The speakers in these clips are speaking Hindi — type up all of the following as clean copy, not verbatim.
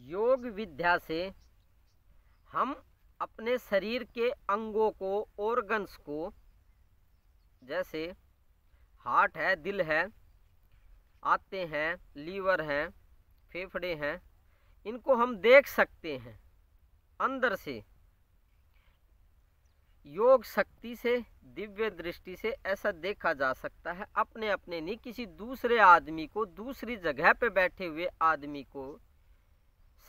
योग विद्या से हम अपने शरीर के अंगों को, ऑर्गन्स को, जैसे हार्ट है, दिल है, आते हैं, लीवर हैं, फेफड़े हैं, इनको हम देख सकते हैं अंदर से। योग शक्ति से, दिव्य दृष्टि से ऐसा देखा जा सकता है। अपने अपने नहीं, किसी दूसरे आदमी को, दूसरी जगह पे बैठे हुए आदमी को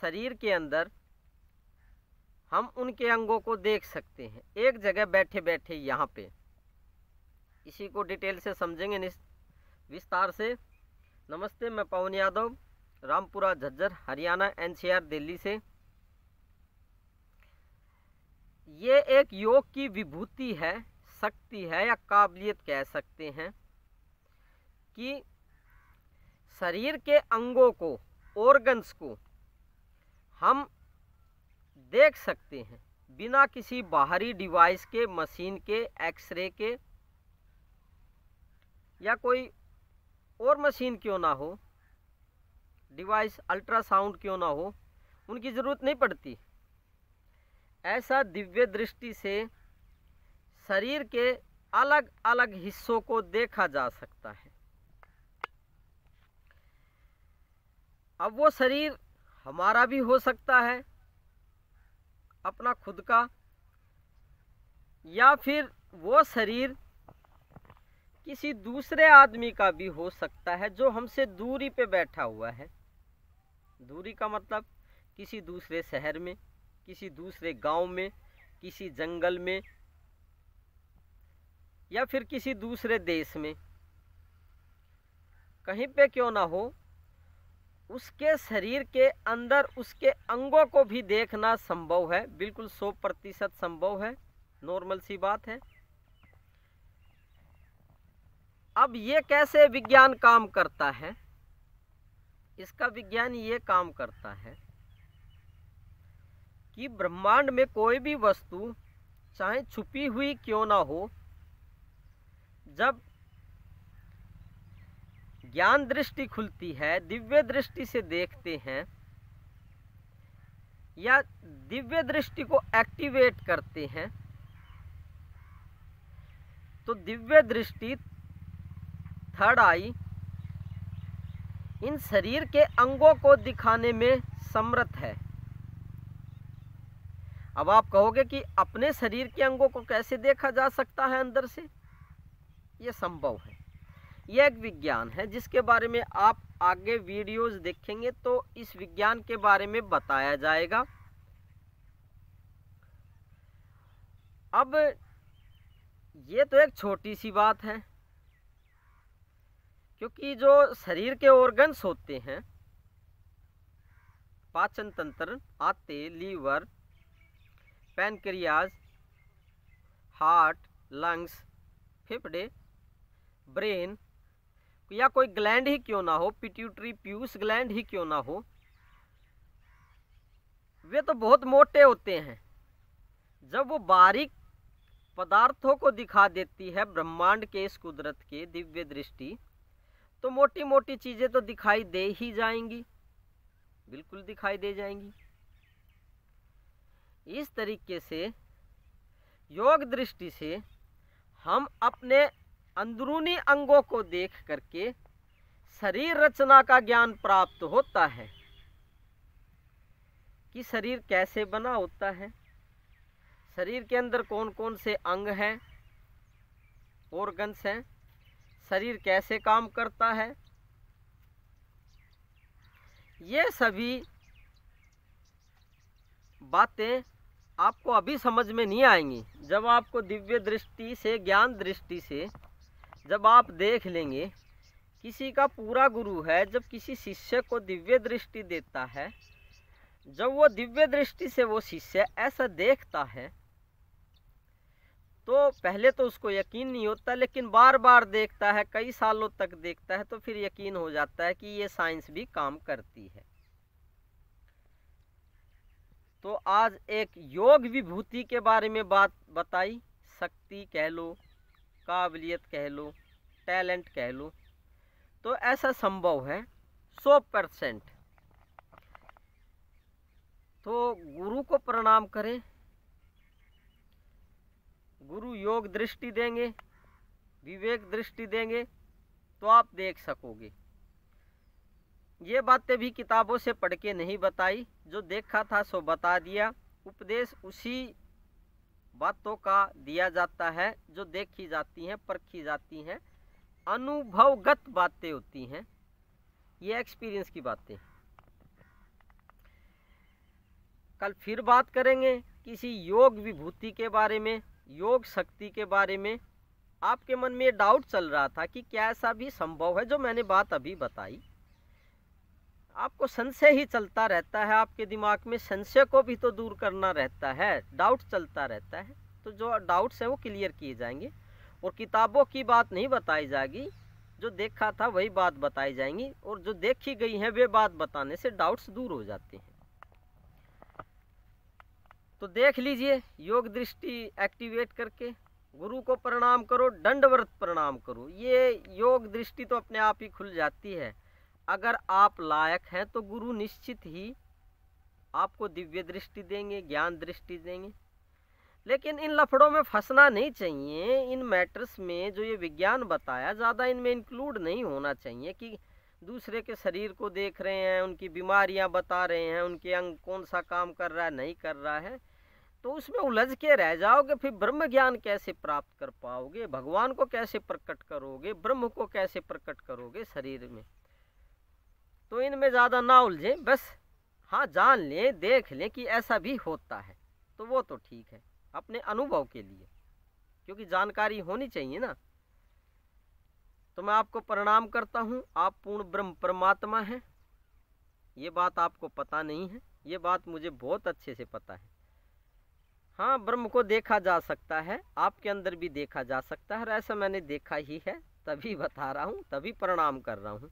शरीर के अंदर हम उनके अंगों को देख सकते हैं, एक जगह बैठे बैठे यहाँ पे। इसी को डिटेल से समझेंगे विस्तार से। नमस्ते, मैं पवन यादव, रामपुरा झज्जर, हरियाणा, एनसीआर, दिल्ली से। ये एक योग की विभूति है, शक्ति है, या काबिलियत कह सकते हैं कि शरीर के अंगों को, ऑर्गन्स को हम देख सकते हैं बिना किसी बाहरी डिवाइस के, मशीन के, एक्सरे के, या कोई और मशीन क्यों ना हो, डिवाइस, अल्ट्रासाउंड क्यों ना हो, उनकी ज़रूरत नहीं पड़ती। ऐसा दिव्य दृष्टि से शरीर के अलग अलग हिस्सों को देखा जा सकता है। अब वो शरीर हमारा भी हो सकता है, अपना खुद का, या फिर वो शरीर किसी दूसरे आदमी का भी हो सकता है जो हमसे दूरी पे बैठा हुआ है। दूरी का मतलब किसी दूसरे शहर में, किसी दूसरे गांव में, किसी जंगल में, या फिर किसी दूसरे देश में, कहीं पे क्यों ना हो, उसके शरीर के अंदर उसके अंगों को भी देखना संभव है। बिल्कुल 100% संभव है, नॉर्मल सी बात है। अब ये कैसे विज्ञान काम करता है? इसका विज्ञान ये काम करता है कि ब्रह्मांड में कोई भी वस्तु, चाहे छुपी हुई क्यों ना हो, जब ज्ञान दृष्टि खुलती है, दिव्य दृष्टि से देखते हैं, या दिव्य दृष्टि को एक्टिवेट करते हैं, तो दिव्य दृष्टि, थर्ड आई, इन शरीर के अंगों को दिखाने में समर्थ है। अब आप कहोगे कि अपने शरीर के अंगों को कैसे देखा जा सकता है अंदर से? ये संभव है। यह एक विज्ञान है जिसके बारे में आप आगे वीडियोस देखेंगे तो इस विज्ञान के बारे में बताया जाएगा। अब ये तो एक छोटी सी बात है, क्योंकि जो शरीर के ऑर्गन्स होते हैं, पाचन तंत्र, आते, लीवर, पैनक्रियाज, हार्ट, लंग्स, फेफड़े, ब्रेन, या कोई ग्लैंड ही क्यों ना हो, पिट्यूटरी, पीयूष ग्लैंड ही क्यों ना हो, वे तो बहुत मोटे होते हैं। जब वो बारीक पदार्थों को दिखा देती है ब्रह्मांड के, इस कुदरत के दिव्य दृष्टि, तो मोटी मोटी चीजें तो दिखाई दे ही जाएंगी, बिल्कुल दिखाई दे जाएंगी। इस तरीके से योग दृष्टि से हम अपने अंदरूनी अंगों को देख करके शरीर रचना का ज्ञान प्राप्त होता है कि शरीर कैसे बना होता है, शरीर के अंदर कौन कौन से अंग हैं, ऑर्गन्स हैं, शरीर कैसे काम करता है। ये सभी बातें आपको अभी समझ में नहीं आएंगी। जब आपको दिव्य दृष्टि से, ज्ञान दृष्टि से जब आप देख लेंगे, किसी का पूरा गुरु है जब किसी शिष्य को दिव्य दृष्टि देता है, जब वो दिव्य दृष्टि से वो शिष्य ऐसा देखता है, तो पहले तो उसको यकीन नहीं होता, लेकिन बार बार देखता है, कई सालों तक देखता है, तो फिर यकीन हो जाता है कि ये साइंस भी काम करती है। तो आज एक योग विभूति के बारे में बात बताई, शक्ति कह लो, काबिलियत कह लो, टैलेंट कह लो, तो ऐसा संभव है 100%। तो गुरु को प्रणाम करें, गुरु योग दृष्टि देंगे, विवेक दृष्टि देंगे, तो आप देख सकोगे। ये बातें भी किताबों से पढ़ के नहीं बताई, जो देखा था सो बता दिया। उपदेश उसी बातों का दिया जाता है जो देखी जाती हैं, परखी जाती हैं, अनुभवगत बातें होती हैं, ये एक्सपीरियंस की बातें। कल फिर बात करेंगे किसी योग विभूति के बारे में, योग शक्ति के बारे में। आपके मन में डाउट चल रहा था कि क्या ऐसा भी संभव है, जो मैंने बात अभी बताई। आपको संशय ही चलता रहता है, आपके दिमाग में संशय को भी तो दूर करना रहता है, डाउट चलता रहता है। तो जो डाउट्स हैं वो क्लियर किए जाएंगे, और किताबों की बात नहीं बताई जाएगी, जो देखा था वही बात बताई जाएंगी, और जो देखी गई है वे बात बताने से डाउट्स दूर हो जाते हैं। तो देख लीजिए, योग दृष्टि एक्टिवेट करके गुरु को प्रणाम करो, दंडवत प्रणाम करो। ये योग दृष्टि तो अपने आप ही खुल जाती है। अगर आप लायक हैं तो गुरु निश्चित ही आपको दिव्य दृष्टि देंगे, ज्ञान दृष्टि देंगे। लेकिन इन लफड़ों में फंसना नहीं चाहिए। इन मैटर्स में जो ये विज्ञान बताया, ज़्यादा इनमें इंक्लूड नहीं होना चाहिए कि दूसरे के शरीर को देख रहे हैं, उनकी बीमारियां बता रहे हैं, उनके अंग कौन सा काम कर रहा है, नहीं कर रहा है, तो उसमें उलझ के रह जाओगे। फिर ब्रह्म ज्ञान कैसे प्राप्त कर पाओगे, भगवान को कैसे प्रकट करोगे, ब्रह्म को कैसे प्रकट करोगे शरीर में। तो इनमें ज़्यादा ना उलझें, बस हाँ जान लें, देख लें कि ऐसा भी होता है, तो वो तो ठीक है अपने अनुभव के लिए, क्योंकि जानकारी होनी चाहिए ना। तो मैं आपको प्रणाम करता हूँ। आप पूर्ण ब्रह्म परमात्मा हैं, ये बात आपको पता नहीं है, ये बात मुझे बहुत अच्छे से पता है। हाँ, ब्रह्म को देखा जा सकता है, आपके अंदर भी देखा जा सकता है, और ऐसा मैंने देखा ही है, तभी बता रहा हूँ, तभी प्रणाम कर रहा हूँ।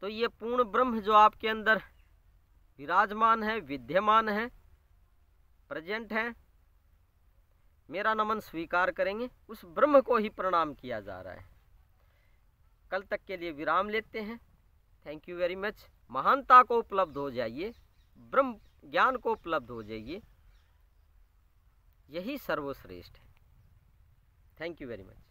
तो ये पूर्ण ब्रह्म जो आपके अंदर विराजमान है, विद्यमान है, प्रेजेंट है, मेरा नमन स्वीकार करेंगे, उस ब्रह्म को ही प्रणाम किया जा रहा है। कल तक के लिए विराम लेते हैं। Thank you very much. महानता को उपलब्ध हो जाइए, ब्रह्म ज्ञान को उपलब्ध हो जाइए, यही सर्वश्रेष्ठ है। Thank you very much.